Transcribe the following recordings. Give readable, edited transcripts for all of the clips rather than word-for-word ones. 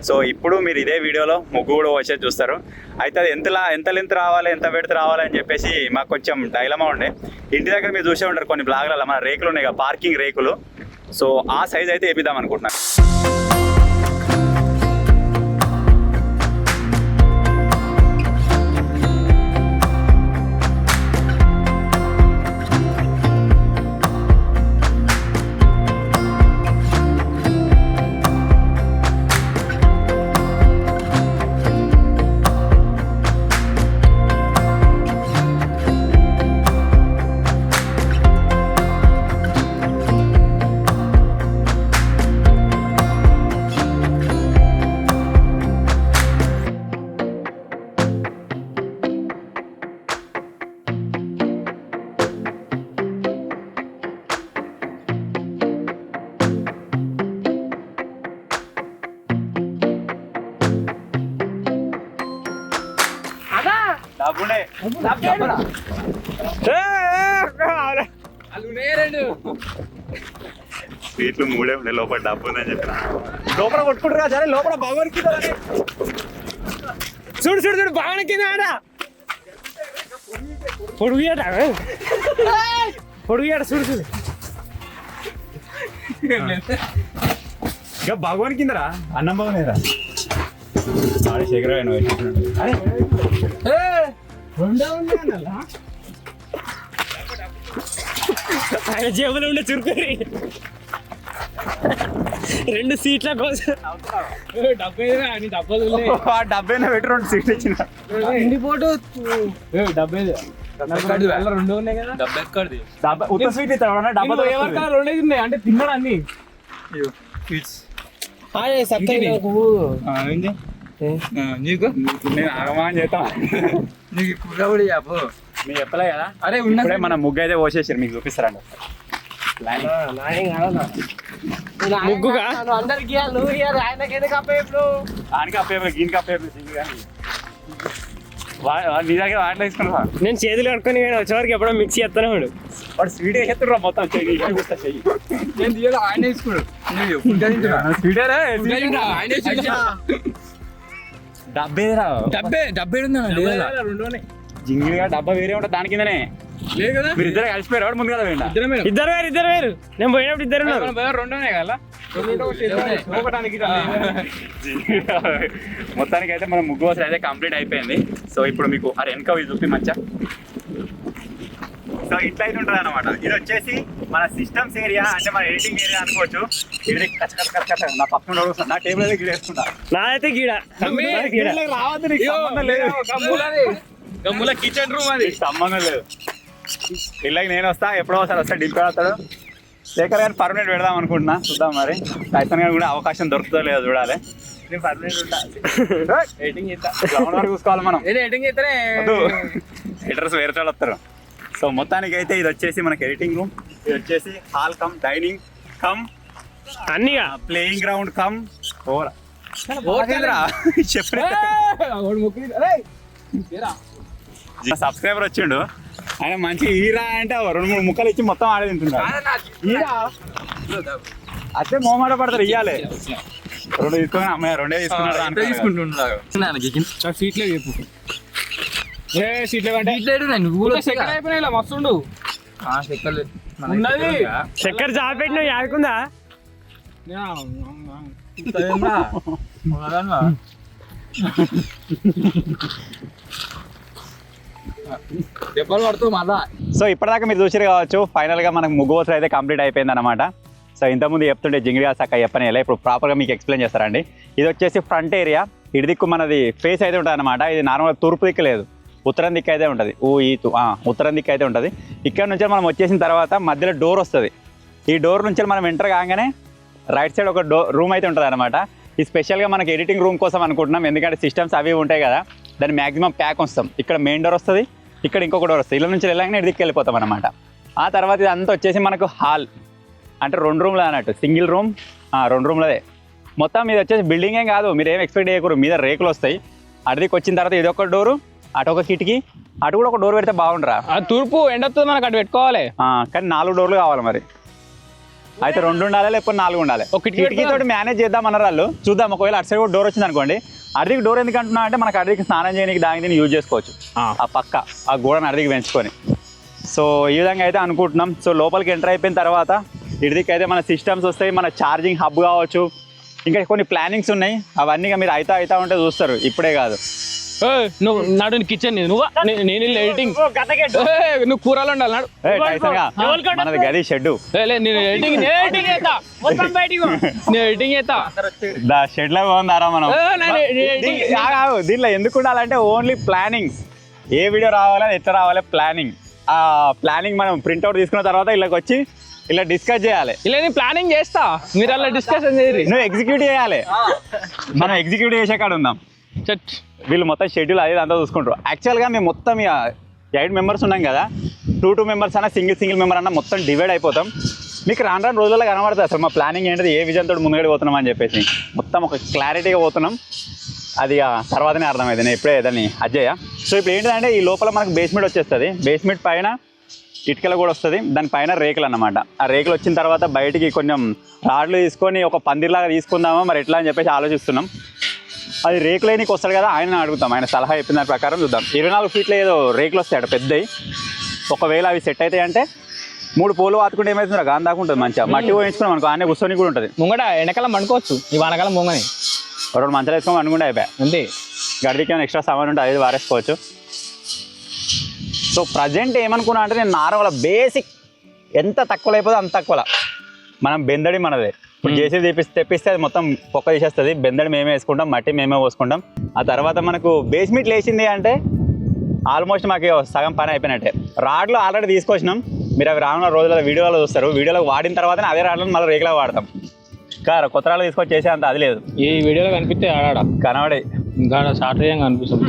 So ఇప్పుడు మీరు ఇదే వీడియోలో ముగ్గు కూడా వచ్చేది చూస్తారు. అయితే అది ఎంత లెంత్ రావాలి, ఎంత వెడత్ రావాలి అని చెప్పేసి మాకు కొంచెం డైలమా ఉండే. ఇంటి దగ్గర మీరు చూసే ఉంటారు కొన్ని బ్లాగ్లలో మన రేకులు ఉన్నాయి కదా, పార్కింగ్ రేకులు. సో ఆ సైజ్ అయితే వేపిద్దాం అనుకుంటున్నాను. స్వీట్లు మూడే ఉండే, లోపల డబ్బు ఉందని చెప్పిన. లోపల కొట్టుకుంటారు సరే, లోపల బాగోనికి చూడు చూడు చూడు బాగానికి పొడుగుయాట పొడుగుయాట చూడు చూడు ఇక భగవాన్ కిందరా అన్నం బాగునేరా శేఖర ఆయన జేబులో ఉండే చురుకుని 2 సీట్ల కోసం డబ్బైనా పెట్టి 2 సీట్లు ఇచ్చిన ఇండిపోటు 2 ఉన్నాయి కదా. ఉత్త స్వీట్ ఇస్తాడు, డబ్బా 2 ఉన్నాయి అంటే తిన్నాడు అన్ని. నీకు నేను ఆగమానం చేస్తా, నీకు ఇప్పుడు కూడా చెప్పు. మీకు చెప్పలే కదా. అరే ఉన్నప్పుడే మన ముగ్గు అయితే పోసేసారు, మీకు చూపిస్తారండి. ముగ్గుగా అందరికి ఆయనకి అప్పేపు గీనికి అప్పేపు నీ దగ్గర వాటిలో తీసుకున్నా. నేను చేతులు కట్టుకొని వచ్చేవారికి ఎప్పుడో మిక్సీ చేస్తానే వాడు స్వీట్ వేసేస్తున్నా మొత్తం చెయ్యి నేను తీయడం ఆయన తీసుకున్నాడు. డబ్బే జింగిగా డబ్బా వేరే ఉంటుంది దాని కిందనే లేదు కదా. మీరు ఇద్దరు కలిసిపోయారు ముందు కదా. ఇద్దరు వేరు నేను పోయినప్పుడు ఇద్దరు రెండోనే కదా. మొత్తానికి అయితే మన ముగ్గు వసతి అయితే కంప్లీట్ అయిపోయింది. సో ఇప్పుడు మీకు అరే వెనక చూపి మంచిగా. సో ఇట్లా అయితే ఉంటుంది అనమాట. ఇది వచ్చేసి మన సిస్టమ్స్ ఏరియా, అంటే మన ఎడిటింగ్ ఏరియా అనుకోవచ్చు. ఇది కచ్చ నా పక్కన నా టేబుల్ అయితే గీడ వేసుకుంటా. నాదైతే గీడ రావద్దు, కిచెన్ రూమ్ అది సంబంధం లేదు. ఇళ్ళకి నేను వస్తా, ఎప్పుడో ఒకసారి వస్తా. డింపే వస్తాడు శేఖర్ గారిని పర్మనెంట్ పెడదాం అనుకుంటున్నా, చూద్దాం మరి. టైసన్ గారు కూడా అవకాశం దొరుకుతుందో లేదో చూడాలి. నేను పర్మనెంట్ ఉంటా, ఎడిటింగ్ చేస్తా. గ్రౌండ్ వరకు చూసుకోవాలి మనం. ఎడిటింగ్ చేస్తేనే ఎడిటర్స్ వేరే వాళ్ళు వస్తారు. సో మొత్తానికి అయితే ఇది వచ్చేసి మనకి ఎడిటింగ్ రూమ్, ఇది వచ్చేసి హాల్ కమ్ డైనింగ్ కమ్ అన్నీగా ప్లేయింగ్ గ్రౌండ్ కమ్ సబ్స్క్రైబర్ వచ్చిండు ఆయన, మంచి హీరా అంటే 2-3 ముక్కలు ఇచ్చి మొత్తం ఆడే తింటున్నాడు. అదే మోమాట పడతారు ఇయ్యాలి. 2 తీసుకుని అమ్మాయి 2 తీసుకున్నాడు. సీట్లే చెప్పు అయిపోయినా మస్తుండు. చక్కెర జాపెట్టిన యాడుకుందా దెబ్బలు పడుతూ మళ్ళా. సో ఇప్పటిదాకా మీరు చూసారు కావచ్చు, ఫైనల్ గా మనకు ముగ్గు వసతి అయితే కంప్లీట్ అయిపోయింది అనమాట. సో ఇంతకుముందు చెప్తుంటే జింగిడిగా సక్క చెప్పని ఎలా ఇప్పుడు ప్రాపర్గా మీకు ఎక్స్ప్లెయిన్ చేస్తారండి. ఇది వచ్చేసి ఫ్రంట్ ఏరియా, ఇటు దిక్కు మనది ఫేస్ అయితే ఉంటుంది అనమాట. ఇది నార్మల్గా తూర్పు దిక్కు లేదు, ఉత్తరం దిక్కు అయితే ఉంటుంది. ఉత్తరం దిక్కు అయితే ఉంటుంది. ఇక్కడ నుంచి మనం వచ్చేసిన తర్వాత మధ్యలో డోర్ వస్తుంది. ఈ డోర్ నుంచి మనం ఎంటర్ కాగానే రైట్ సైడ్ ఒక రూమ్ అయితే ఉంటుంది అనమాట. ఇది స్పెషల్గా మనకి ఎడిటింగ్ రూమ్ కోసం అనుకుంటున్నాం, ఎందుకంటే సిస్టమ్స్ అవి ఉంటాయి కదా, దాన్ని మ్యాక్సిమం ప్యాక్ వస్తాం. ఇక్కడ మెయిన్ డోర్ వస్తుంది, ఇక్కడ ఇంకొక డోర్ వస్తుంది. ఇళ్ళ నుంచి వెళ్ళగానే ఇటు దిక్కు వెళ్ళిపోతాం అనమాట. ఆ తర్వాత ఇదంతా వచ్చేసి మనకు హాల్, అంటే 2 రూమ్లు అన్నట్టు, సింగిల్ రూమ్ 2 రూమ్లదే. మొత్తం ఇది వచ్చేసి బిల్డింగ్ ఏం కాదు, మీరు ఏం ఎక్స్పెక్ట్ చేయకూడదు. మీద రేకులు వస్తాయి. అటుదికి వచ్చిన తర్వాత ఇది ఒక డోరు, అటు ఒక కిటికీ, అటు కూడా ఒక డోర్ పెడితే బాగుండరా. తూర్పు ఎండ వస్తుంది మనకు, అటు పెట్టుకోవాలి. కానీ 4 డోర్లు కావాలి మరి. అయితే 2 ఉండాలి లేకపోతే 4 ఉండాలి. ఒక కిటికీ తోటి మేనేజ్ చేద్దాం అన్నారు వాళ్ళు. చూద్దాం, ఒకవేళ అటు సైడ్ కూడా డోర్ వచ్చింది అనుకోండి. అడికి డోర్ ఎందుకు అంటున్నా అంటే మనకు అడికి స్నానం చేయడానికి దానికి యూజ్ చేసుకోవచ్చు ఆ పక్క ఆ గోడను అడికి పెంచుకొని. సో ఈ విధంగా అయితే అనుకుంటున్నాం. సో లోపలికి ఎంటర్ అయిపోయిన తర్వాత ఇడికి అయితే మన సిస్టమ్స్ వస్తాయి, మన ఛార్జింగ్ హబ్ కావచ్చు, ఇంకా కొన్ని ప్లానింగ్స్ ఉన్నాయి. అవన్నీ మీరు అవుతా ఉంటే చూస్తారు, ఇప్పుడే కాదు. నువ్వు నాడు కిచెన్ నువ్వు నేను ఎడిటింగ్ నువ్వు కూరలు ఉండాలి నాడు. మనది గది షెడ్, నేను ఎడిటింగ్ చేస్తా షెడ్ లో బాగుందారా మనం. దీంట్లో ఎందుకు ఉండాలంటే ఓన్లీ ప్లానింగ్, ఏ వీడియో రావాలి ఎట్లా రావాలి ప్లానింగ్. ఆ ప్లానింగ్ మనం ప్రింట్అవుట్ తీసుకున్న తర్వాత ఇలాగ వచ్చి ఇలా డిస్కస్ చేయాలి. ఇలా నేను ప్లానింగ్ చేస్తా, మీరు అలా డిస్కషన్ చేయరు, నువ్వు ఎగ్జిక్యూట్ చేయాలి. మనం ఎగ్జిక్యూట్ చేసే కాడ ఉందాం. వీళ్ళు మొత్తం షెడ్యూల్ అది అంతా చూసుకుంటారు. యాక్చువల్గా మేము మొత్తం 8 మెంబర్స్ ఉన్నాం కదా, 2 మెంబర్స్ అన్నా సింగిల్ మెంబర్ అన్నా మొత్తం డివైడ్ అయిపోతాం. మీకు రాను రోజుల్లో కనబడుతుంది అసలు మా ప్లానింగ్ ఏంటిది, ఏ విజన్ తోటి ముందుగడి పోతున్నాం అని చెప్పేసి మొత్తం ఒక క్లారిటీగా పోతున్నాం. అది తర్వాతనే అర్థమైంది, నేను ఇప్పుడే దాన్ని అజ్జయ్య. సో ఇప్పుడు ఏంటంటే ఈ లోపల మనకు బేస్మెంట్ వచ్చేస్తుంది, బేస్మెంట్ పైన ఇటుకలు కూడా వస్తుంది, దానిపైన రేకులు అన్నమాట. ఆ రేకులు వచ్చిన తర్వాత బయటికి కొంచెం రాడ్లు తీసుకొని ఒక పందిర్లాగా తీసుకుందామా మరి ఎట్లా అని చెప్పేసి ఆలోచిస్తున్నాం. అది రేకులేనికి వస్తాడు కదా, ఆయన అడుగుతాం, ఆయన సలహా చెప్పిన దాని ప్రకారం చూద్దాం. 24 ఫీట్లో ఏదో రేకులు వస్తాయి పెద్దవి. ఒకవేళ అవి సెట్ అయితే అంటే 3 పోలు వాతుకుంటే ఏమవుతుందో గాని దాకా ఉంటుంది, మంచిగా మట్టి పోయించుకున్నాం అనుకో ఆయన కూర్చొని కూడా ఉంటుంది. ముంగట ఎండకాలం పండుకోవచ్చు, ఈ వానకాలం ముంగని 2 మంచాలు వేసుకొని అనుకుంటే అయిపోయాయి అంతే. గడికి ఏమైనా ఎక్స్ట్రా సామాన్ ఉంటే అది వారేసుకోవచ్చు. సో ప్రజెంట్ ఏమనుకున్నా అంటే నేను నార్మల్ బేసిక్ ఎంత తక్కువలో అయిపోతే అంత తక్కువలో మనం బెందడి మనదే. ఇప్పుడు జేసీ తెప్పిస్తే అది మొత్తం పొక్క తీసేస్తుంది, బెందడి మేమే వేసుకుంటాం, మట్టి మేమే పోసుకుంటాం. ఆ తర్వాత మనకు బేస్మెంట్ లేచింది అంటే ఆల్మోస్ట్ మాకు సగం పని అయిపోయినట్టే. రాడ్లు ఆల్రెడీ తీసుకొచ్చినాం, మీరు అవి రానున్న రోజుల్లో వీడియోలో చూస్తారు. వీడియోలో వాడిన తర్వాతనే అదే రాడ్లను మళ్ళీ రేగులా వాడతాం. కాదు కొత్త రాళ్ళు తీసుకొచ్చి చేసే అంత అది లేదు. ఈ వీడియోలో కనిపిస్తే ఆడ కనబడే ఇంకా షార్ట్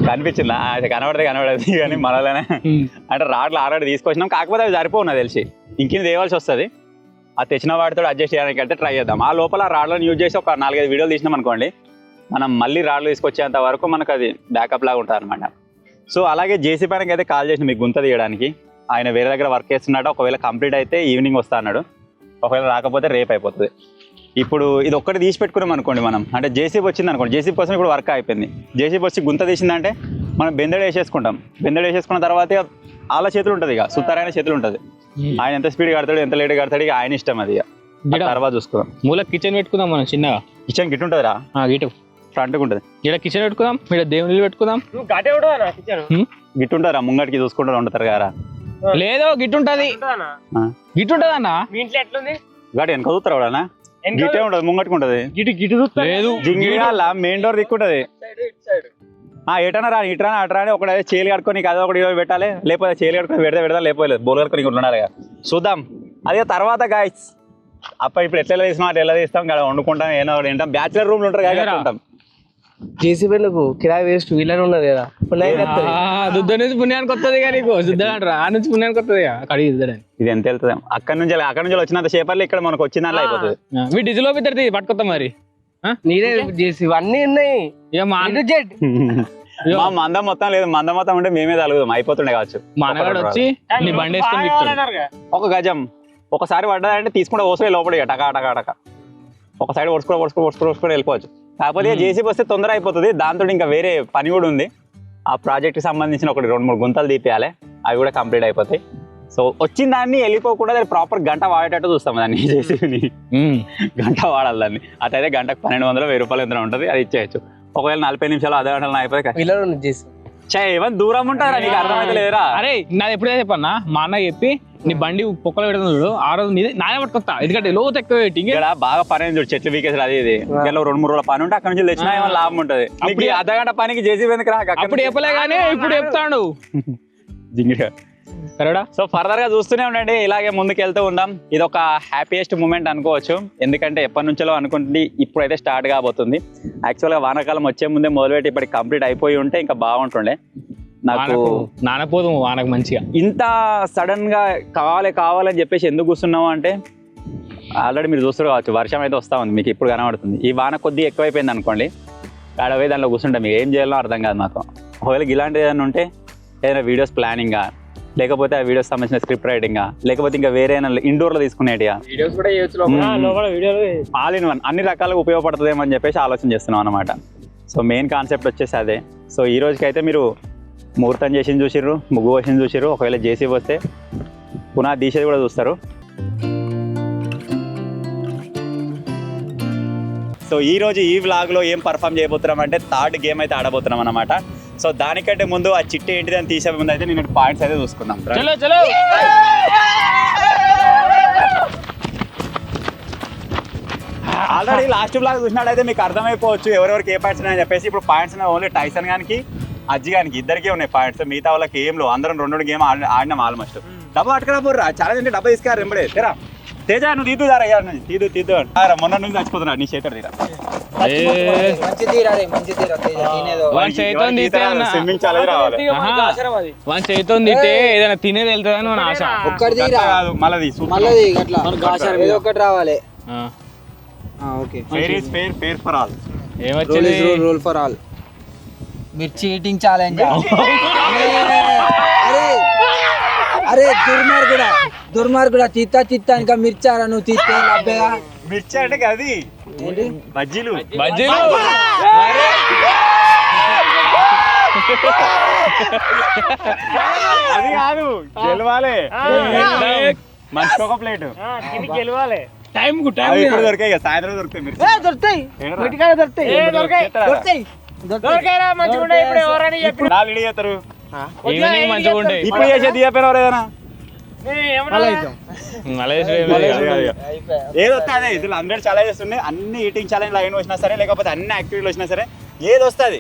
కనిపించిందా, అది కనబడేది కానీ మనలోనే అంటే రాడ్లు ఆల్రెడీ తీసుకొచ్చినాం. కాకపోతే అవి సరిపోవు నాకు తెలిసి, ఇంకింది తేవాల్సి వస్తుంది. ఆ తెచ్చిన వాటితో అడ్జస్ట్ చేయడానికి అయితే ట్రై చేద్దాం. ఆ లోపల రాడ్లను యూజ్ చేసి ఒక 4-5 వీడియోలు తీసినాం అనుకోండి, మనం మళ్ళీ రాడ్లు తీసుకొచ్చేంత వరకు మనకు అది బ్యాకప్ లాగా ఉంటుంది అనమాట. సో అలాగే జేసీ పైనకి అయితే కాల్ చేసిన మీకు గుంత తీయడానికి, ఆయన వేరే దగ్గర వర్క్ చేస్తున్నాడు. ఒకవేళ కంప్లీట్ అయితే ఈవినింగ్ వస్తా అన్నాడు, ఒకవేళ రాకపోతే రేపు అయిపోతుంది. ఇప్పుడు ఇది ఒక్కటి తీసి పెట్టుకున్నాం అనుకోండి మనం, అంటే జేసీబీ వచ్చింది అనుకోండి, జేసీబీ కోసం ఇప్పుడు వర్క్ అయిపోయింది. జేసీబీ వచ్చి గుంత తీసిందంటే మనం బెందడి వేసేసుకుంటాం. బెందడి వేసేసుకున్న తర్వాత వాళ్ళ చేతులు ఉంటుంది, ఇక సుతారైన చేతులు ఉంటుంది. ఆయన ఎంత స్పీడ్ కడతాడు ఎంత లేట్ కడతాడు ఇక ఆయన ఇష్టం, అది తర్వాత చూసుకుందాం. మూల కిచెన్ పెట్టుకుందాం మనం చిన్నగా. కిచెన్ గిట్ ఉంటుందిరా, గిట్ ఫ్రంట్ ఉంటుంది. ఇక్కడ కిచెన్ పెట్టుకుందాం, ఇక్కడ దేవుళ్ళు పెట్టుకుందాం. గిట్ ఉంటుందిరా, ముంగటికి చూసుకుంటూ ఉంటారు కదా. లేదో గిట్ ఉంటుంది, గిట్ ఉంటుంది అన్న. మీ ఇంట్లో ఎట్లుంది గాడి వెనక చూస్తారా ఎవడన్నా? గిట్టే ఉంటుంది, ముంగటికి ఉంటుంది. లేదు మెయిన్ డోర్ దిక్కుంటది. ఎటన్నా రా ఇటరా అటరా అని ఒకటి చేలు కట్టుకొని అదే ఒకటి పెట్టాలి, లేకపోతే చేలు కట్టుకొని పెడతా లేకపోలేదు బోల్ కట్టుకొని ఇక్కడ ఉండాలి. చూద్దాం అదే తర్వాత గాయస్. ఇప్పుడు ఎట్లా తీసినాం అట్లా ఎలా తీస్తాం కదా, వండుకుంటాం ఏదో ఏంటాం. బ్యాచులర్ రూమ్లు ఉంటారు కదా ఉంటాం. జేసీబీలకు కిరాయి వేస్ట్ వీళ్ళని ఉన్నది కదా, దుద్ద నుంచి పుణ్యానికి వస్తుంది కదా నీకు, దుద్దంటారా ఆ నుంచి పుణ్యానికి వస్తుంది కడిగి దుద్దడానికి. ఇది ఎంత వెళ్తుంది అక్కడ నుంచి వచ్చినంత సేపర్లు ఇక్కడ మనకు వచ్చిందా అయిపోతుంది. మీ డిజిలో పెద్దది పట్టుకొస్తాం మరి. నీరే జేసీబీ అన్ని ఉన్నాయి. మా మందం మొత్తం లేదు, మందం మొత్తం ఉంటే మేమే తలుగుదాం అయిపోతుండే కావచ్చు. మా అన్నగాడు వచ్చి నీ బండి వేసుకొని ఒక గజం ఒకసారి పడ్డదంటే తీసుకుంటే ఓసులే లోపల టకా టకా టకా ఒక సైడ్ ఒడుచుకొని వెళ్ళిపోవచ్చు. కాకపోతే జేసీబీ వస్తే తొందర అయిపోతుంది. దాంతో ఇంకా వేరే పని కూడా ఉంది. ఆ ప్రాజెక్ట్కి సంబంధించిన ఒకటి 2-3 గుంతలు తీపియాలి, అవి కూడా కంప్లీట్ అయిపోతాయి. సో వచ్చిన దాన్ని వెళ్ళిపోకుండా దాన్ని ప్రాపర్ గంట వాడేటట్టు చూస్తాం దాన్ని, జేసీబీని గంట వాడాలి దాన్ని. అదైతే గంటకు 1200-1000 రూపాయలు ఎంత ఉంటుంది, అది ఇచ్చేయచ్చు. ఒకవేళ 40 నిమిషాలు అర్ధ గంటలు అయిపోతే ఏమన్నా దూరం ఉంటారా, నీకు అర్థమైతే లేదురా. అరే నాది ఎప్పుడే చెప్పన్నా, మా అన్న చెప్పి నీ బండి పొక్కలు పెడుతుంది చూడు, ఆ రోజు నానే పట్టుకొస్తా, ఎందుకంటే లోతు ఎక్కువ పెట్టి ఇక్కడ బాగా పని అయింది చూడు, చెట్లు వీకేసారు అది ఇది. ఇలా 2-3 రోజుల పని ఉంటే అక్కడ నుంచి తెచ్చినా ఏమైనా లాభం ఉంటుంది. అప్పుడు అర్ధగంట పనికి జేసీబీ ఎందుకు రా, అప్పుడు చెప్పలే కానీ ఇప్పుడు చెప్తాడు జింగిగా. సరేడా. సో ఫర్దర్ గా చూస్తూనే ఉండండి, ఇలాగే ముందుకు వెళ్తూ ఉందాం. ఇది ఒక హ్యాపీయెస్ట్ మూమెంట్ అనుకోవచ్చు, ఎందుకంటే ఎప్పటి నుంచో అనుకుంటుంది, ఇప్పుడైతే స్టార్ట్ కాబోతుంది. యాక్చువల్గా వానాకాలం వచ్చే ముందే మొదలుపెట్టి ఇప్పటికి కంప్లీట్ అయిపోయి ఉంటే ఇంకా బాగుంటుండే. నాకు నానపోదు వానకు మంచిగా. ఇంత సడన్ గా కావాలని చెప్పేసి ఎందుకు కూర్చున్నాము అంటే, ఆల్రెడీ మీరు చూస్తారు కావచ్చు వర్షం అయితే వస్తూ ఉంది, మీకు ఇప్పుడు కనబడుతుంది. ఈ వాన కొద్దిగా ఎక్కువైపోయింది అనుకోండి, ఆడపోయి దాంట్లో కూర్చుంటాం, మీకు ఏం చేయాలో అర్థం కాదు మాకు. ఒకవేళ ఇలాంటిది ఏదైనా ఉంటే ఏదైనా వీడియోస్ ప్లానింగ్గా లేకపోతే ఆ వీడియోస్ సంబంధించిన స్క్రిప్ట్ రైటింగ్, లేకపోతే ఇంకా వేరే ఇండోర్లో తీసుకునేటియా, వీడియోస్ కూడా చేయొచ్చు, ఆల్ ఇన్ వన్ అన్ని రకాలుగా ఉపయోగపడుతుందేమో అని చెప్పేసి ఆలోచన చేస్తున్నాం అనమాట. సో మెయిన్ కాన్సెప్ట్ వచ్చేసి అదే. సో ఈ రోజుకైతే మీరు ముహూర్తం చేసింది చూసిర్రు, ముగ్గు వేసింది చూసిర్రు, ఒకవేళ జేసీ వస్తే పునః తీసేది కూడా చూస్తారు. సో ఈ రోజు ఈ వ్లాగ్లో ఏం పర్ఫామ్ చేయబోతున్నాం అంటే థర్డ్ గేమ్ అయితే ఆడబోతున్నాం అనమాట. సో దానికంటే ముందు ఆ చిట్టి ఏంటిది అని తీసే ముందు అయితే నేను పాయింట్స్ అయితే చూసుకుందాం. చలో ఆల్రెడీ లాస్ట్ బ్లాగ్ చూసినట్టయితే మీకు అర్థమైపోవచ్చు ఎవరెవరికి ఏ పాయింట్స్ ఉన్నాయని చెప్పేసి. ఇప్పుడు పాయింట్స్ ఓన్లీ టైసన్ గానికి అజ్జి గానికి ఇద్దరికే ఉన్నాయి పాయింట్స్, మిగతా వాళ్ళకి ఏం లేవు. అందరం 2 గేమ్ ఆడినాం ఆల్మోస్ట్. డబ్బా పట్టుకురా పోర్రా, ఛాలెంజ్ అంటే డబ్బా తీసుకురా రెంబడే తెరా. తేజ నువ్వు తీద్దుదారా, తీద్దు మొన్న నుంచి చచ్చిపోతున్నా నీ చేతుడు తీరా. స్విమ్మింగ్ ఛాలెంజ్ రావాలి, ఏదైనా తినేది వెళ్తుందని మన ఆశ. ఒకటి రావాలి. Fair for all. ఏమొచ్చింది? Rule for all. మిర్చి ఈటింగ్ ఛాలెంజ్. అరే దుర్మార్గుడా తీత్తా ఇంకా మిర్చారా నువ్వు తీస్తే లబ్బేగా. మిర్చి అంటే అది బజ్జీలు. అది కాదు, గెలవాలి. మంచి ఒక ప్లేట్ గెలవాలి. ఇప్పుడు దొరికాయి, సాయంత్రం దొరుకుతాయి. ఇప్పుడు చేసేది ఏదైనా ఏదొస్తే అదే. ఇందులో 100 ఛాలెంజెస్ ఉన్నాయి. అన్ని ఈటింగ్ ఛాలెంజ్ లైన్ వచ్చినా సరే, లేకపోతే అన్ని యాక్టివిటీలు వచ్చినా సరే, ఏది వస్తుంది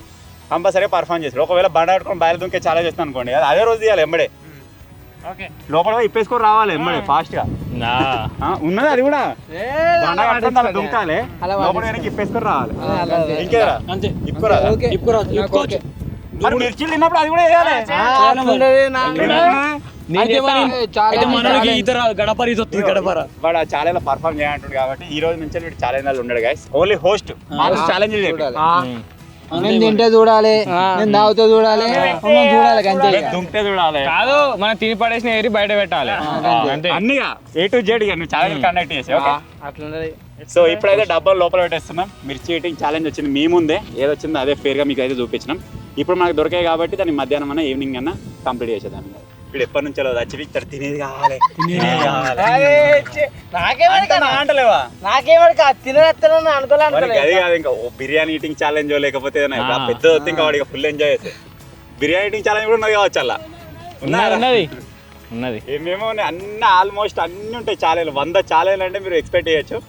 కంపల్సరీ పర్ఫామ్ చేస్తారు. ఒకవేళ బండ కట్టుకొని బయలు దుంకే ఛాలెంజ్ వస్తుంది అనుకోండి, అది అదే రోజు తీయాలి ఎంబడే. లోపల ఇప్పేసుకొని రావాలి ఎంబడే ఫాస్ట్ గా. ఉన్నది అది కూడా బండ కట్టుకొని అలా దుంకాలి, లోపల ఇప్పేసుకొని రావాలి. ఇంకేరా మరి మిర్చిలు తిన్నప్పుడు అది కూడా వేయాలి. వాడు ఆ ఛాలెంజ్ పర్ఫామ్ చేయాలంటాడు కాబట్టి ఈ రోజు నుంచి వీడు ఛాలెంజ్ ఉండడు గైస్. ఓన్లీ హోస్ట్ ఛాలెంజ్ నేను తింటే చూడాలి, నేను తాగుతూ చూడాలి, దుంటే చూడాలి. కాదు, మనం తిని పడేసిన ఏరి బయట పెట్టాలి అన్నిగా A to Z నువ్వు ఛాలెంజ్ కండక్ట్ చేసి. ఓకే, సో ఇప్పుడైతే డబ్బాలు లోపల పెట్టేస్తున్నాం. మిర్చి ఈటింగ్ ఛాలెంజ్ వచ్చింది మీ ముందే, ఏదొచ్చిందో అదే ఫేర్ గా మీకు అయితే చూపించినాం. ఇప్పుడు మనకు దొరికాయి కాబట్టి దాన్ని మధ్యాహ్నం అన్న ఈవినింగ్ అన్న కంప్లీట్ చేసేదాం. ఇప్పుడు ఎప్పటి నుంచో చచ్చిపిస్తారు తినేది కావాలి. అది కాదు, ఇంకా బిర్యానీ ఈటింగ్ ఛాలెంజ్ లేకపోతే పెద్ద ఇంకా వాడికి ఫుల్ ఎంజాయ్ చేస్తే బిర్యానీ ఈటింగ్ ఛాలెంజ్ కూడా ఉన్నది కావచ్చు. అలా ఉన్నది ఏమేమో అన్ని ఆల్మోస్ట్ అన్ని ఉంటాయి ఛాలెంజ్. 100 ఛాలెంజ్ అంటే మీరు ఎక్స్పెక్ట్ చేయొచ్చు.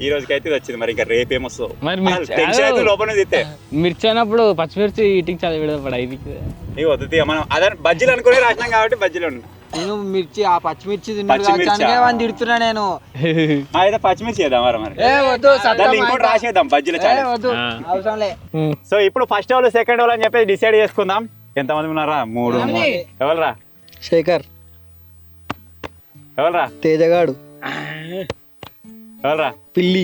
ఈ రోజుకి అయితే వచ్చింది, మరి ఇంకా రేపు ఏమొస్తుందో లోపల తిస్తే. మిర్చి అయినప్పుడు పచ్చిమిర్చి ఈటింగ్ చాలా విడపడా ఇది వద్దు. మనం అదే బజ్జీలు అనుకునే రాసినాం కాబట్టి బజ్జీలు ఉన్నాయి. నేను మిర్చి ఆ పచ్చిమిర్చి తిడుతున్నా నేను. అయితే పచ్చిమిర్చి చేద్దాం మరి, ఇంకోటి రాసేద్దాం బజ్జీల ఛాలెంజ్. సో ఇప్పుడు ఫస్ట్ వాళ్ళు సెకండ్ వాళ్ళు అని చెప్పేసి డిసైడ్ చేసుకుందాం. ఎంతమంది ఉన్నారా? 3. ఎవరురా? శేఖర్. ఎవరురా? తేజగాడు. ఎవరురా? పిల్లి.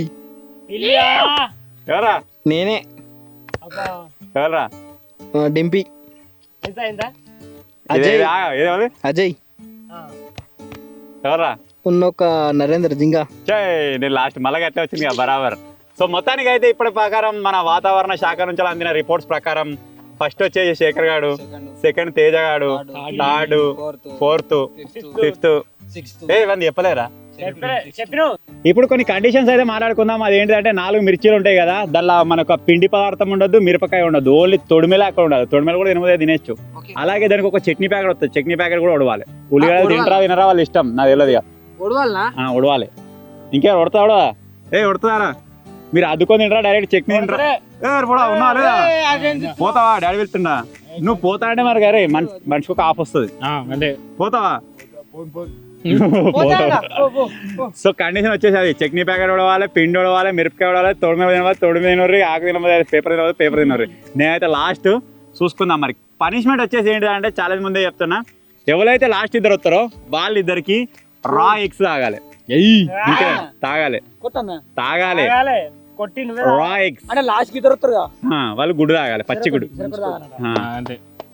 ఎవరా? నేనే. ఎవరురా? డింపి. అజయ్. ఎవరా? ఉన్నొక్క నరేంద్ర జింగా. నేను లాస్ట్ మళ్ళీ అట్లా వచ్చింది కదా బరాబర్. సో మొత్తానికి అయితే ఇప్పటి ప్రకారం మన వాతావరణ శాఖ నుంచి అందిన రిపోర్ట్స్ ప్రకారం ఫస్ట్ వచ్చేసి శేఖర్ గాడు, సెకండ్ తేజ గాడు, థర్డ్, ఫోర్త్, ఫిఫ్త్. ఇవన్నీ చెప్పలేరా? ఇప్పుడు కొన్ని కండిషన్స్ అయితే మాట్లాడుకుందాం. అదేంటంటే 4 మిర్చీలు ఉంటాయి కదా, దానిలో మనకు పిండి పదార్థం ఉండదు, మిరపకాయ ఉండదు, ఓన్లీ తొడిమెల అక్కడ ఉండదు. తొడిమెల కూడా తినబోదే తినేచ్చు. అలాగే దానికి ఒక చట్నీ ప్యాకెట్ వస్తుంది, చట్నీ ప్యాకెట్ కూడా ఉడవాలి. ఉల్లిగడ్డ తినరా వాళ్ళ ఇష్టం, నాకు తెలియదు. ఉడవాలి. ఇంకే ఉడతాడా? ఉడతారా? మీరు అద్దుకొని తింటారా డైరెక్ట్ చట్నీ తింటారా? ఉన్నా లేదా? పోతావా? డాడీ వెళ్తుండా? నువ్వు పోతా అంటే మరి గారే మనిషికి ఒక ఆఫ్ వస్తుంది. పోతావా? సో కండిషన్ వచ్చేసి అది చట్నీ ప్యాకెట్ ఉడవాలి, పిండి ఉడవాలి, మిరపకాయ ఉడవాలి, తొడిమి తినరు, ఆకు తినదు, పేపర్ తినరు. నేనైతే లాస్ట్ చూసుకుందాం. మరి పనిష్మెంట్ వచ్చేసి ఏంటంటే ఛాలెంజ్ ముందే చెప్తున్నా, ఎవరైతే లాస్ట్ 2 వస్తారో వాళ్ళిద్దరికి రా ఎగ్స్ తాగాలి. తాగాలి రా ఎగ్స్. వాళ్ళు గుడ్డు తాగాలి, పచ్చి గుడ్డు.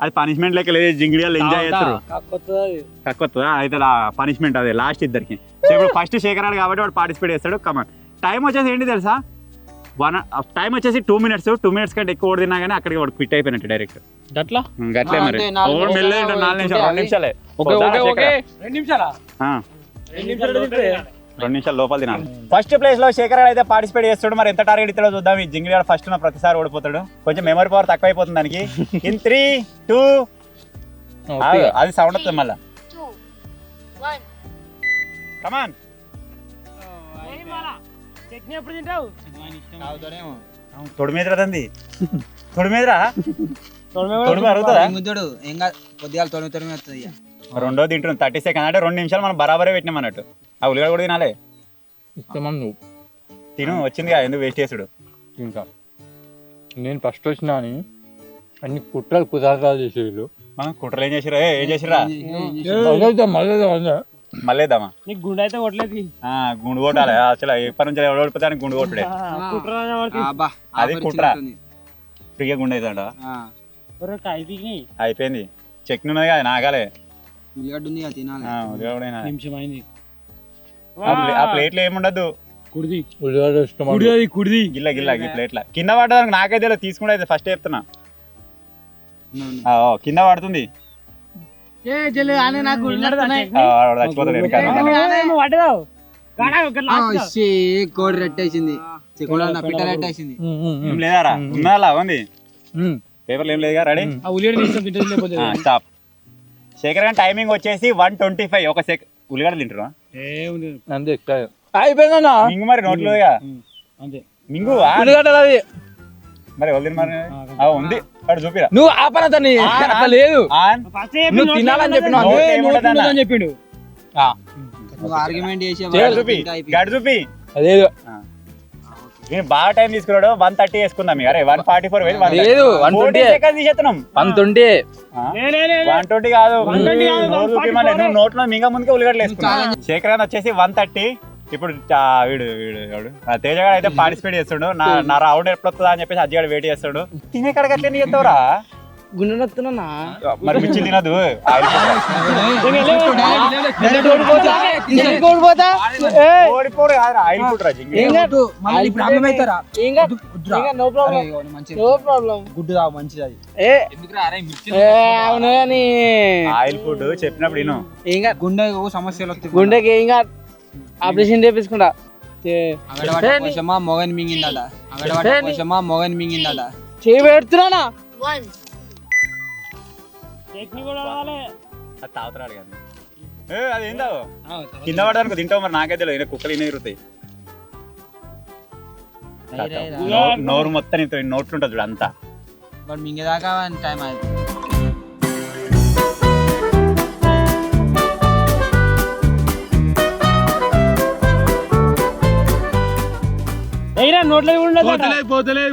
అది పనిష్మెంట్ లెక్క లేదు, జింగిడియాలు ఎంజాయ్ చేస్తారు. తక్కువ అయితే పనిష్మెంట్ అదే లాస్ట్ ఇద్దరికి. సో ఇప్పుడు ఫస్ట్ శేఖర్ గారు కాబట్టి వాడు పార్టిసిపేట్ చేస్తాడు. కమాన్. టైం వచ్చేసి ఏంటి తెలుసా, టైం వచ్చేసి 2 minutes. 2 minutes కంటే ఎక్కువ తిన్నా కానీ అక్కడికి వాడు క్విట్ అయిపోయినట్టు డైరెక్ట్. గట్లా గట్లే మరి 4 నిమిషాలు 2 నిమిషాలే. 2 నిమిషాలు లోపల తినాలి. ఫస్ట్ ప్లేస్ లో శేఖర్ అయితే పార్టిసిపేట్ చేస్తాడు. మరి ఎంత టార్గెట్ ఇస్తాడో చూద్దాం. ఈ జింగిడి ఫస్ట్ ఉన్న ప్రతిసారి ఓడిపోతాడు. కొంచెం మెమరీ పవర్ తక్కువ అయిపోతుంది దానికి. ఇన్ 3, 2 అది సౌండ్ వస్తుంది మళ్ళా. కమాన్. తొడి మీద రంది, తొడి మీద అరుగుతుందా? రెండో తింటున్నాం 30 seconds అంటే 2 నిమిషాలు మనం బరాబరే పెట్టినాం అన్నట్టు. ఆ ఉల్లిగడ్డ కూడా తినాలి. తిను వచ్చింది కదా, ఎందుకు వేస్ట్ చేసుడు. ఇంకా నేను ఫస్ట్ వచ్చినా అని అన్ని కుట్రలు కుదాకాలు చేసేవాళ్ళు. కుట్రలు ఏం చేసిరా? ఏం చేసిరా? మళ్ళీ వేద్దామా? గుండె అయితే కొట్టలేదు. గుండు కొట్టాలి అసలు. ఎప్పటి నుంచి ఎవరు ఓడిపోతే అని గుండు కొట్టుడే. అది కుట్ర. ఫ్రీగా గుండె అవుతాడ. అయిపోయింది. చట్నీ ఉన్నది కదా నాగాలే. ఆ ప్లేట్లో ఏముండదు. గిల్ల గిల్ల ఈ ప్లేట్ల కింద పడడానికి నాకైతే తీసుకుంటే అయితే ఫస్ట్ చెప్తున్నా. కింద పడుతుంది. లేదారా? ఉన్నదా ఉంది పేపర్లు ఏం లేదుగా. రెడీ. స్టాప్. శేఖర్ గారి టైమింగ్ వచ్చేసి 1:25. ఒక సెకండ్. ఉల్లిగడ్డ తింటున్నా అయిపోయిందన్నా. మింగు మరి నోట్లుగా మింగు మరి వదిలి మరి ఉంది అక్కడ చూపిరా. నువ్వు ఆపనతని లేదు, నువ్వు తినాలని చెప్పిండు. గడి చూపి. అదేదో నేను బాగా టైం తీసుకున్నాడు. 1:30 వేసుకుందాం. అరే 1:44 లేదు, 120 తీసేస్తున్నాం. 120 120 కాదు. నోట్లో మింగ ముందుకే ఉల్లిగడ్డలు వేసుకున్నాం. శేఖర్ అని వచ్చేసి 1:30. ఇప్పుడు వీడు తేజగాడు అయితే పార్టిసిపేట్ చేస్తాడు. నా రౌండ్ ఎప్పుడు వస్తుందా అని చెప్పేసి అజ్జిగాడు వెయిట్ చేస్తాడు. తినే కడగ అట్లే చేస్తావురా? గుండె నొత్తున్నా మరి మిర్చి తినదు. ఓడిపోడు కాదురా, ఆయిల్ ఫుడ్ రా. ఆయిల్ ఫుడ్ చెప్పినప్పుడు నేను గుండె సమస్యలు గుండెకి ఏం కాదు, ఆపరేషన్ చేపించుకుంటా. మొగన్ మింగిందట చేయి పెడుతున్నా. తాగుతాడు కానీ అదేందో కింద పడడానికి తింటావు. మరి నాకైతే లేదు, కుక్కలు ఇన్ని తిరుగుతాయి. నోరు మొత్తం నోట్లు ఉంటుంది చూడు అంతా. మింగేదాకా టైం అయింది.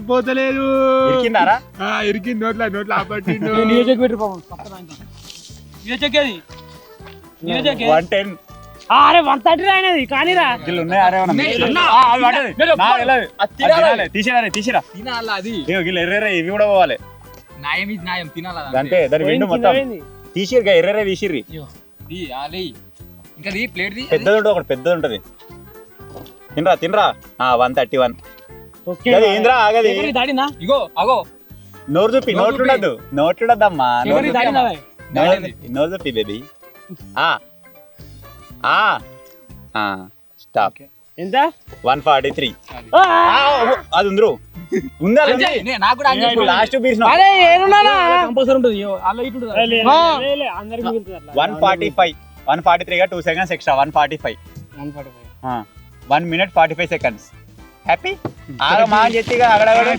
పోతలేదు ఇరికిందారా? ఇరికింది నోట్ల ఆపట్టి. 110. అరే 130 అయినది కానీరా. తీసిరా ఎర్రెర్ర ఇవి కూడా పోవాలి. అంటే దాని విండు మొత్తం తీసిరుగా ఎర్రెర్ర తీసిర్రి. పెద్దది ఒకటి పెద్దది ఉంటది. తినరా 131. ఏంద్రా ఆగది. నోరు చూపి. నోట్లుండద్దమ్మా. నోరు చూపి బేబీ. స్టాప్. ఎంత? 143. అది ఉందరు ఉందా? లాస్ట్ 145. 143 గా 2 seconds extra. 145. 1 minute 45 seconds. Happy మా చెట్టిగా అగడగడు.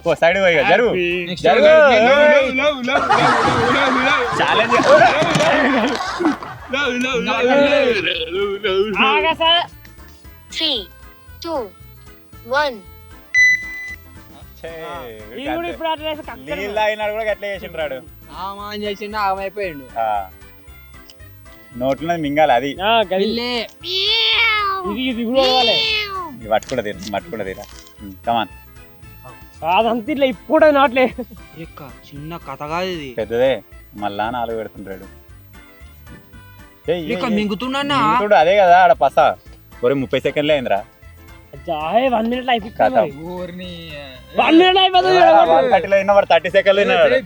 ఓ సైడ్ పోయిగా జరుగు ఛాలెంజ్. 3, 2, 1. నీళ్ళు తాగినాడు కూడా గట్లా చేసిండ్రాడు. చేసిండు ఆమెపోయిండు. నోట్లో మింగాలి అది. మట్టుకుండా తీరా. కమాన్. అదంతా ఇట్లా ఇప్పుడు నాట్లే చిన్న కథ కాదు ఇది పెద్దదే మళ్ళా 4 పెడుతుంటాడు మింగుతున్నా చూడు అదే కదా ఆడ పస ఒరే 30 సెకండ్లే అయిందిరా 1 minute అయిపోతుంది కథ 1 minute అయిపోతుంది 30 లో అయినా 30 సెకండ్లు అయినాడు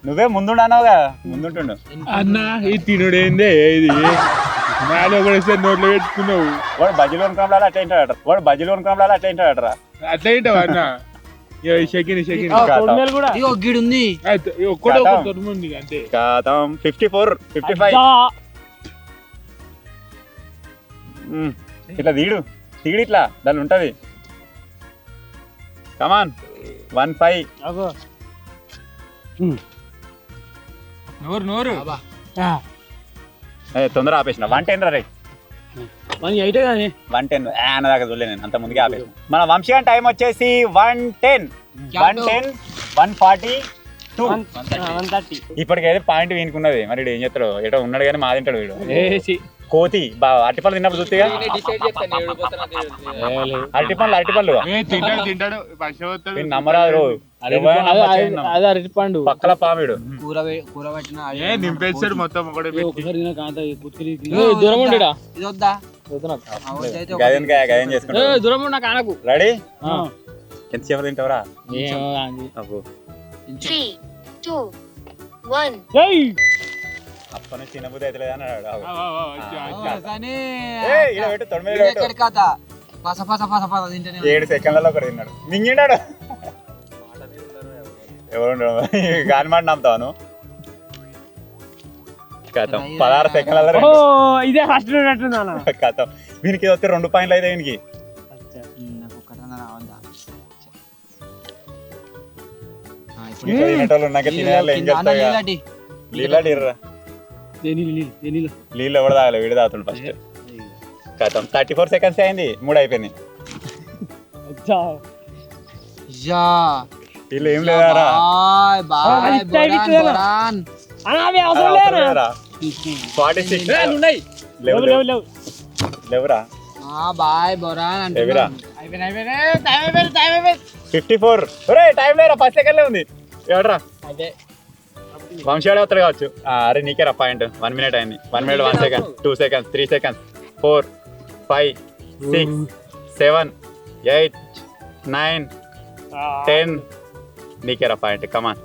నువ్వే ముందుండన్నావుగా ముందుంటుండు అన్న ఈ తినుడేందే ఇది నాలో కూడా నోట్లో పెట్టుకున్నావు వాడు బజ్జీలు కొనుక్కోవడాలి అట్లా ఏంటాడట వాడు బజ్జీలు కొనుక్కోవడాలి అట్లా ఏంటాడరా అట్లా ఏంటావు అన్న షకిని కొన్నేళ్ళు కూడా ఇగో గిడు ఉంది ఒక్కడో దొరుకుతుంది అంతే కాతం 54 55 ఇట్లా తీడు ఇట్లా దాని ఉంటది కమాన్ 15 నోరు తొందర ఆపేసిన 110 రా రైట్ 108 కానీ 110 అన్న దాకా చూడలే నేను అంత ముందుగా ఆపేసిన మన వంశీ గారి టైం వచ్చేసి 110 140 130 ఇప్పటికైతే పాయింట్ వీనుకున్నది మరి ఏం చేస్తాడు ఏటో ఉన్నాడు కానీ మా తింటాడు వీడు కోతి అరటిపళ్ళు తిన్నప్పుడు చూస్తే అరటిపళ్ళు నమ్మరాదు అది అరటి పండు పక్కల పామిడు కూర పెట్టిన నింపేస్తాడు మొత్తం దూరం ఉండేడా ఇది వద్దా గదం చేసుకుంటా దూరం ఉండ కానకు రెడీ ఎంతసేపు తింటావురా 3, 2, 1. అప్పని తినబుద్ధి అయితే అన్నాడు కథ పస పస పస పస తింటేనే 7 సెకండ్లలో ఒకటి తిన్నాడు మింగినాడు ఎవరు గాని మాట నమ్ముతాను కథం 16 సెకండ్లలో ఇదే ఫస్ట్ కథం వీనికి వస్తే 2 పాయింట్లు అయితే వీనికి తినేటోళ్ళు ఉన్నాక తినేయాలి ఏం చేస్తా నీళ్ళు ఎవరు తాగలే వీడు తాగుతుండు ఫస్ట్ కథం 34 సెకండ్స్ అయింది 3 అయిపోయింది వీళ్ళు ఏం లేదారా లేవురా బాయ్ బొరాన్ లేవురా 54 టైం లేరా 10 సెకండ్లే ఉంది ఎవడరా వంశాడే వస్తాడు కావచ్చు అరే నీకేరా పాయింట్ 1 minute అయింది 1 minute 1 second 2 seconds 3 seconds 4 5 6 7 8 9 10 నీకేరా point కమాన్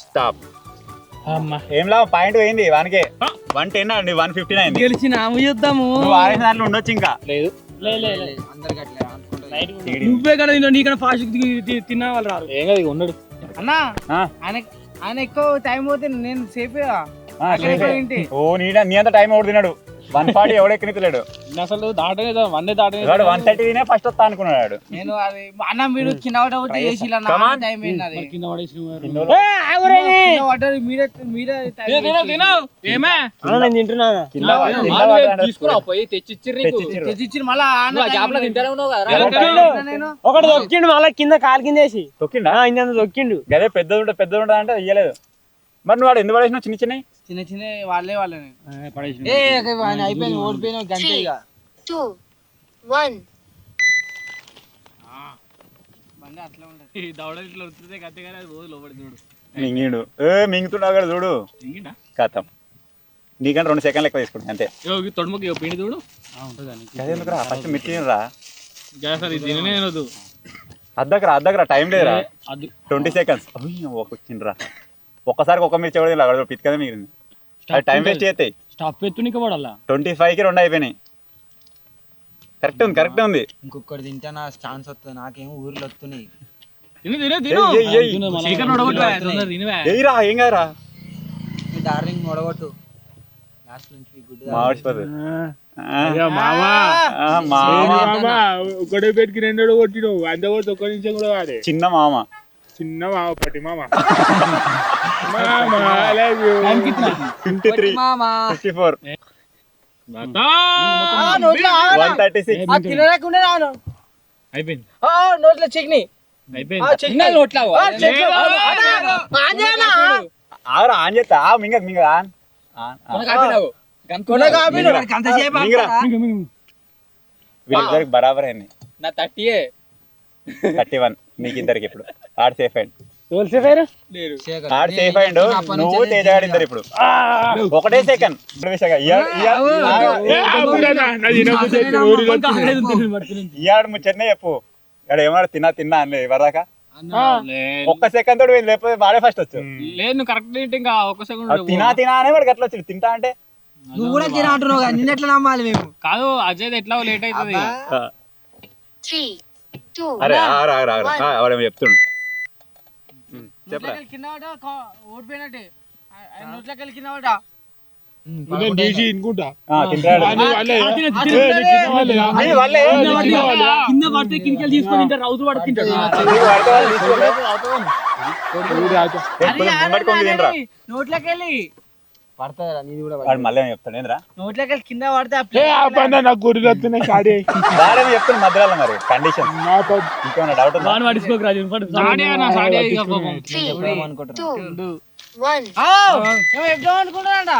స్టాప్ ఏం లా పాయింట్ పోయింది వానికే 110 అండి 159 అయింది గెలిచిన చూద్దాము నువ్వు ఆరేసిన దాంట్లో ఉండొచ్చు ఇంకా లేదు అందరికి అట్లా నువ్వే కదా నీకన్నా ఫాస్ట్ తిన్నా వాళ్ళు రారు ఏం కదా ఉన్నాడు అన్నా ఆయన ఎక్కువ టైం పోతే నేను సేఫ్ ఓ నీ అంత టైం ఎవడు తిన్నాడు 140 ఎవడెక్కనితలేడు అసలు దాటలేదు 130 తినే ఫస్ట్ వస్తా అనుకున్నాడు నేను అది అన్నం మీరు కింద పడకపోతే చేసి టైం ఏంది కింద తీసుకురా పోయి తెచ్చిచ్చి మళ్ళా ఒకటి దొక్కిండు మళ్ళా కింద కాలు కింద వేసి తొక్కిండా దొక్కిండు గదే పెద్దది ఉంటది అంటే ఇయ్యలేదు మరి నువ్వు వాడు ఎందుకు పడేసినావు చిన్న చిన్న వాళ్ళని అయిపోయింది ఓడిపోయిన గంట 2, 1. మింగిడు మింగుతున్నావు కదా చూడు కథం నీకంటే 2 సెకండ్లు ఎక్కువ తీసుకుంటా అంతే తొడమకి పిండి చూడు ఎందుకురా ఫస్ట్ మిర్చిరా తినలేదు అద్దకరా టైం లేదురా 20 seconds వచ్చిండ్రా ఒక్కసారికి ఒక మిర్చి కూడా అక్కడ పితికదే మిగిలింది అది టైం వేస్ట్ చేస్తాయి స్టాప్ పెట్టునిక పడాలా 25కి 2 అయిపోయినాయి కరెక్ట్ ఉంది ఇంకొకటి తింటే నా ఛాన్స్ వస్తుంది నాకేమో ఊర్లో వస్తున్నాయి ఏం కాదురా డార్లింగ్ నొడగొట్టు లాస్ట్ నుంచి గుడ్ ఒకటే పెట్టుకి 2 కొట్టినావు అంత కూడా ఒక్క నిమిషం కూడా వాడే చిన్న మామ పట్టి మామ 53 54 136 అయిపోయింది నోట్లో చిక్ని ఆగరా ఆన్ చేస్తా మింగ ఆన్ వీళ్ళిద్దరికి బరాబర్ అయింది నా 30 31 మీకు ఇద్దరికి ఇప్పుడు ఆడ్ సేఫ్ అండ్ శేఖర్. ఆడ్ సేఫ్ అండ్ నువ్వు తేజగాడు ఇద్దరు ఇప్పుడు ఒకటే సెకండ్ ఇయాడు ముచ్చట్నే చెప్పు ఇక్కడ ఏమన్నా తిన్నా అని ఎవరాక ఒక్క సెకండ్ తోడు లేకపోతే వాడే ఫస్ట్ వచ్చు లేదు నువ్వు కరెక్ట్ ఇంకా ఒక సెకండ్ తినా అనే వాడికి ఎట్లా వచ్చి తింటా అంటే నువ్వు కూడా తిన అంటున్నావు కదా, నిన్న ఎట్లా నమ్మాలి మేము? కాదు అజయ్ ఎట్లా లేట్ అవుతుంది 3, 2, అరే ఆడేమో చెప్తుండు చెప్పరా కింద ఓడిపోయినట్టే నోట్లకి కింద తింటాడు కింద పడితే కిందకి తీసుకొని రౌతు పడుతుంటాడు నోట్లకి వెళ్ళి పడతారా నీది కూడా వాడు మళ్ళీ ఏమో చెప్తాడు ఏంద్రా నోట్లకి వెళ్ళి కింద పడితే వాడేమో చెప్తాడు మధ్యలో మరి కండిషన్ ఇంకేమైనా డౌట్ ఉందా 3, 2, 1. అనుకుంటాడంట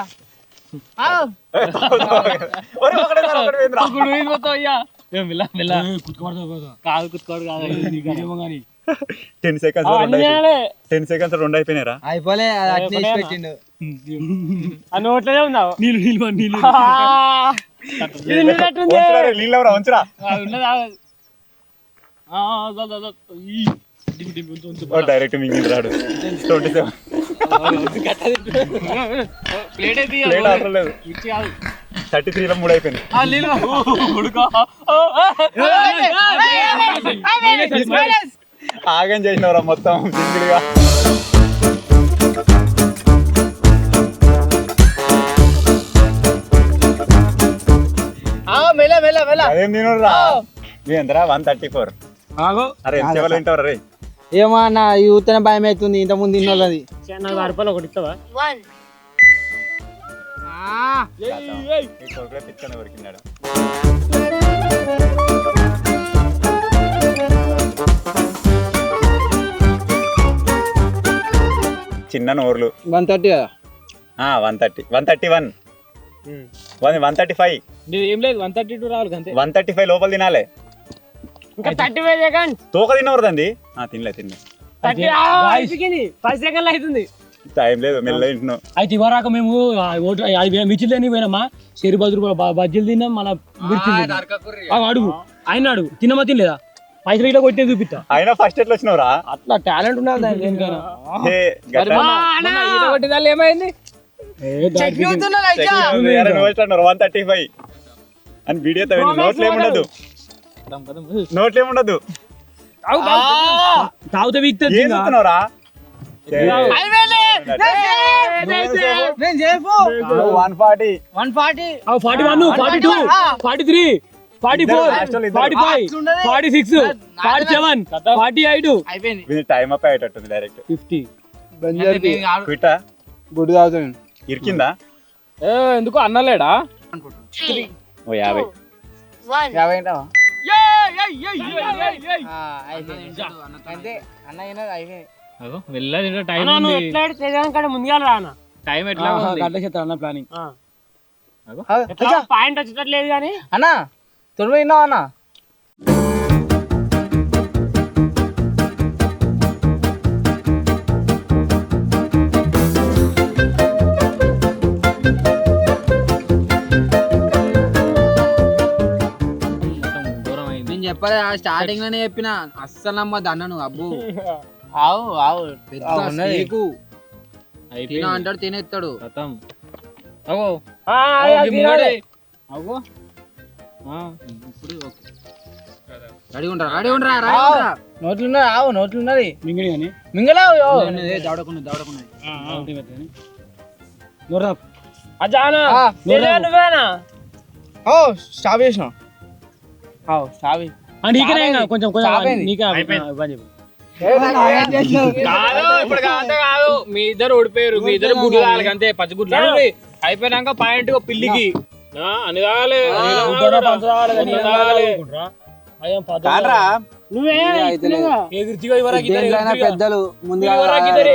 ఒరే, ఒకటే సారి ఒకటి వేయండిరా. కాదు కుట్టుకోడు కాదు 10 seconds లో 10 seconds లో 2 అయిపోయినారా అయిపోలే, అది అట్నే ఇచ్చి పెట్టిండు. నోట్లనే ఉన్నావు నీళ్ళు నీళ్ళు ఉంచరా డైరెక్ట్ మింగి రాడు 27 ప్లేట్ అయితే ప్లేట్ అవసరం లేదు 33 లో 3 అయిపోయింది ఆగం చేసినవరా మొత్తం సింగిల్గా అదేం తినరా మీ ఎంతరా 134 అరే ఎంత సేవలు తింటావు రే ఏమో అన్న యూత్ భయం అవుతుంది, ఇంత ముందు తిన్నది. 1. పిచ్చని వరకిన్నాడు చిన్న నోర్లు 130 కదా 130 131 135 ఏం లేదు 132 రావాలి అంతే 135 లోపల తినాలి ఇంకా 35 సెకండ్ తోక తినవరదండి తినలే 5 సెకండ్లు అవుతుంది టైం లేదు మెల్ల తింటున్నావు అయితే ఇవరాక మేము మిర్చిలేని పోయినామా షేరు 10 రూపాయలు బజ్జీలు తిన్నాం మన మిర్చి అడుగు ఆయన అడుగు తినమా తినలేదా పైసలు ఇట్లా కొట్టే చూపిస్తా అయినా ఫస్ట్ ఎట్లా వచ్చినవరా అట్లా టాలెంట్ ఉన్నది దేనికైనా కొట్టిదాళ్ళు ఏమైంది 135 అని వీడియో నోట్లేముండదు నోట్లేముండదు తాగుతా వీక్తే ఏం చూస్తున్నావురా 140 41 42 43 44 45 46 47 48 టైం అప్ అయ్యేటట్టుంది డైరెక్ట్ 50 క్విట్టా గుడ్డు తాగుతాను ఇరికిందా ఎందుకు అన్నలేడా 3, ఓ 50 1. టైం ఎట్లా అన్న ప్లానింగ్ పాయింట్ వచ్చేటట్లేదు కానీ అన్నా తొందర విన్నావా అన్న నేను చెప్పలే స్టార్టింగ్ లోనే చెప్పిన అస్సలు నమ్మద్దు అన్న నువ్వు అబ్బు ఆవు పెద్ద స్నేకు. తిన అంటాడు తినేస్తాడు. రెడీ ఉండరా నోట్లున్నది ఆవు నోట్లున్నది మింగిడి కానీ మింగలేవు దవడకున్నది స్టాప్ చేసిన స్టాప్ కొంచెం ఇప్పుడు కాదు మీ ఇద్దరు ఓడిపోయారు మీ ఇద్దరు గుడ్లు తాగాలి అంతే పచ్చి గుడ్లు అయిపోయినాక పాయింట్ పిల్లికి అని తాగాలి పెద్దలు ముందు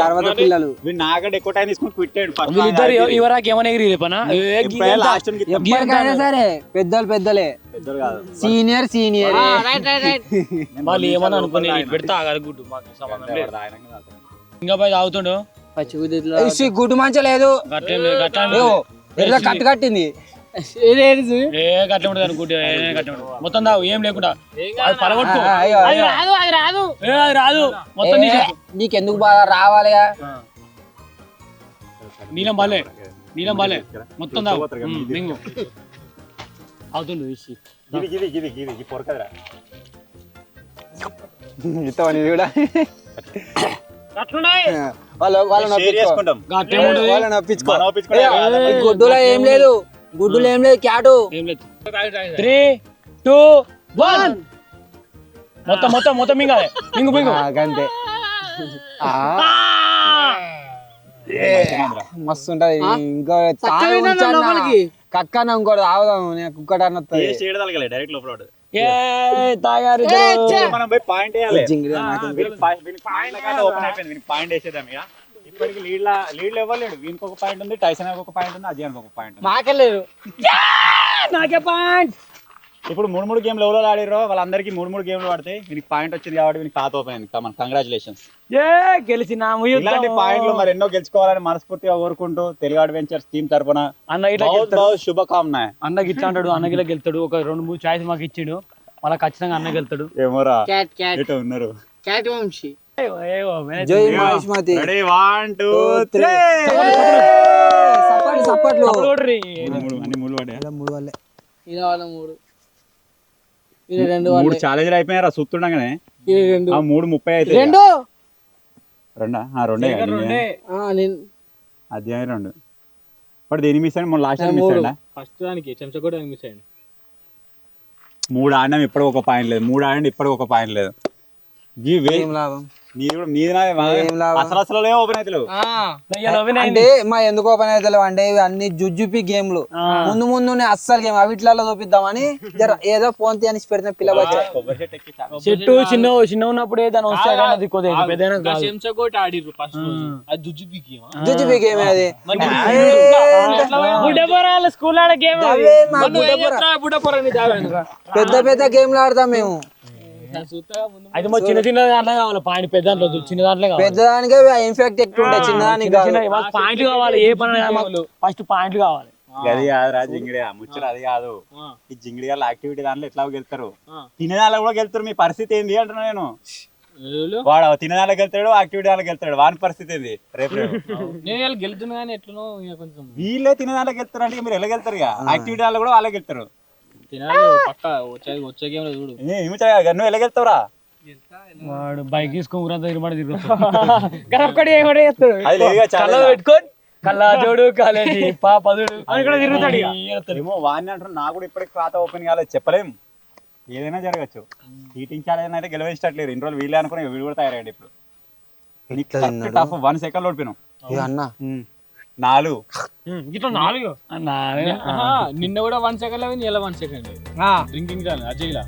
తర్వాత పిల్లలు నాకంటే ఎక్కువ టైం తీసుకుని క్విట్టాడు ఇవరాకి ఏమైనా ఎగిరి సరే పెద్దలే సీనియర్ సీనియర్ వాళ్ళు ఏమని అనుకుని పెడతా గుడ్డు మాకు సంబంధం లేదు. ఇంకా పోయి తాగుతుండు గుడ్డు మంచి లేదు గట్లేం లేదు, గట్లేం లేదు. కట్టు కట్టింది ఏ గట్ల ఉంటుంది గుడ్డు గట్ల మొత్తం తాగు ఏం లేకుండా అది పలగొట్టు. అది రాదు అది రాదు మొత్తం తీసేయ్. నీకెందుకు బాగా రావాలి నీలం బాలే మొత్తం తాగు మింగు అవుతుండు వేసి గుడ్డులో ఏం లేదు క్యాటు ఏం లేదు 3, 2, 1 మొత్తం మింగాలి మింగు అంతే మస్తు ఉంటది ఇంకా కక్కన ఇంకోటి తాగుదాం కుక్కట డైరెక్ట్ లోపల ఏ తాగారు మనం పోయి పాయింట్ వేయాలి. ఓపెన్ అయిపోయింది, పాయింట్ వేసేద్దాం ఇక. ఇప్పటికి లీడ్లు ఇవ్వలేడు. వీనికి ఒక పాయింట్ ఉంది, టైసన్ ఒక పాయింట్ ఉంది, అజయానికి ఒక పాయింట్ ఉంది. మాకెళ్ళలేదు నాకే పాయింట్. ఇప్పుడు 3 గేమ్లు ఎవరో ఆడిరో వాళ్ళందరికీ 3 గేమ్లు పడతాయి. వీనికి పాయింట్ వచ్చింది కాబట్టి వీనికి ఖాతా ఓపెన్ అయింది. మన కంగ్రాచులేషన్స్. గెలిచిన ఇలాంటి పాయింట్లు మరి ఎన్నో గెలుచుకోవాలని మనస్ఫూర్తిగా కోరుకుంటూ తెలుగు అడ్వెంచర్స్ టీమ్ తరపున అన్న ఇట్లా శుభకామన. అన్నకి ఇట్లా అంటాడు, అన్నకి ఇలా గెలుతాడు. ఒక 2-3 ఛాయిస్ మాకు ఇచ్చిండు, మళ్ళీ ఖచ్చితంగా అన్న గెలుతాడు. ఏమోరా ఉన్నారు. జై మహేష్మతి. రెడీ 1, 2, 3 సప్పట్లు అన్ని 3 పడ్డాయి. 3 ఛాలెంజ్లు అయిపోయారా సుత్తుండగానే. 3:30 అయితే రెండా 2 అధ్యాయం 2 బట్ దేని మిస్ అయ్యండి. మొన్న లాస్ట్ టైం మిస్ అయ్యండి. ఫస్ట్ దానికి చెంచా కూడా మిస్ అయ్యండి. 3 ఆడినాం ఇప్పటికి ఒక పాయింట్ లేదు. 3 ఆడండి ఇప్పటికి ఒక పాయింట్ లేదు. అసలు ఓపెన్ అవుతలేవు అంటే మా ఎందుకు ఓపెన్ అవుతలేవు అంటే ఇవి అన్ని జుజ్జుపి గేమ్లు. ముందు అస్సలు గేమ్ అవిట్లలో చూపిద్దామని ఏదో ఫోన్ తీసి పెడితే పిల్ల చెట్టు చిన్న ఉన్నప్పుడే దాని వస్తే చెంచా కూడా ఆడిర్రు ఫస్ట్ అది జుజుబి గేమ్ అది స్కూల్ ఆడే గేమ్ పెద్ద గేమ్లు ఆడతాం మేము. అయితే మా చిన్న దాంట్లో కావాలి పాయింట్. పెద్ద దాంట్లో చిన్న దాంట్లో పెద్దదానికే ఇన్ఫెక్ట్ ఎక్కువ ఉంటాయి. చిన్నదానికి పాయింట్లు కావాలి. ఏ పని ఫస్ట్ పాయింట్లు కావాలి. అది కాదురా జింగిడి ముచ్చట అది కాదు. ఈ జింగిడి వాళ్ళ యాక్టివిటీ దాంట్లో ఎట్లా గెలుతారు, తినేదాంట్లో కూడా గెలుతారు. మీ పరిస్థితి ఏంది అంటున్నా నేను. వాడు తినేదాంట్లో గెలుతాడు, యాక్టివిటీ దాంట్లో గెలుతాడు. వాని పరిస్థితి ఏంది రేపు నేను గెలుతున్నా కానీ ఎట్లనో కొంచెం వీళ్ళే తినేదాంట్లో గెలుతారు అంటే మీరు ఎలా గెలుతారు? యాక్టివిటీ దాంట్లో కూడా వాళ్ళే గెలుతారు. వచ్చే గేమ్ లో చూడు నువ్వు ఎలా గెలుతావురా? వాడు బైక్ తీసుకొని తిరుగుతాడు. కళ్ళజోడు కాలేజీ పాపదుడు తిరుగుతాడు. ఏమో వాడిని అంటారు. నాకు కూడా ఇప్పటికి ఖాతా ఓపెన్ కాలేదు, చెప్పలేము. ఏదైనా జరగచ్చు. హీటింగ్ ఛాలెంజ్ అయితే గెలవేసేటట్లేదు. ఇన్ని రోజులు వీళ్ళే అనుకుని వీళ్ళు కూడా తయారయ్యాడు. ఇప్పుడు టఫ్ 1 సెకండ్ ఓడిపోయినాం అన్న. 4 నిన్న కూడా 1 సెకండ్ ఇలా 1 సెకండ్ డ్రింకింగ్ అజయ్లా